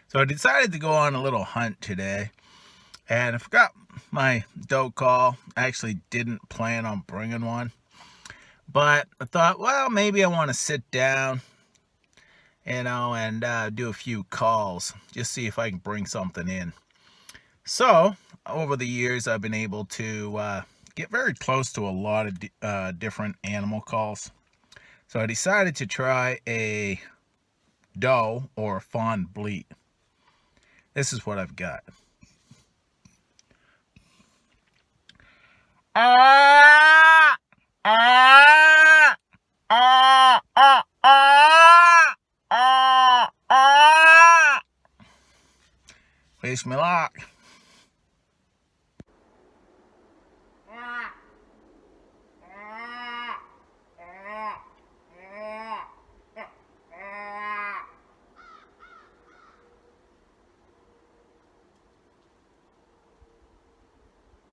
So I decided to go on a little hunt today, and I forgot my doe call. I actually didn't plan on bringing one, but I thought, well, maybe I want to sit down, and do a few calls, just see if I can bring something in. So over the years, I've been able to get very close to a lot of different animal calls. So I decided to try a doe or a fawn bleat. This is what I've got. Ah, ah, ah, ah, ah, ah, ah. Wish me luck.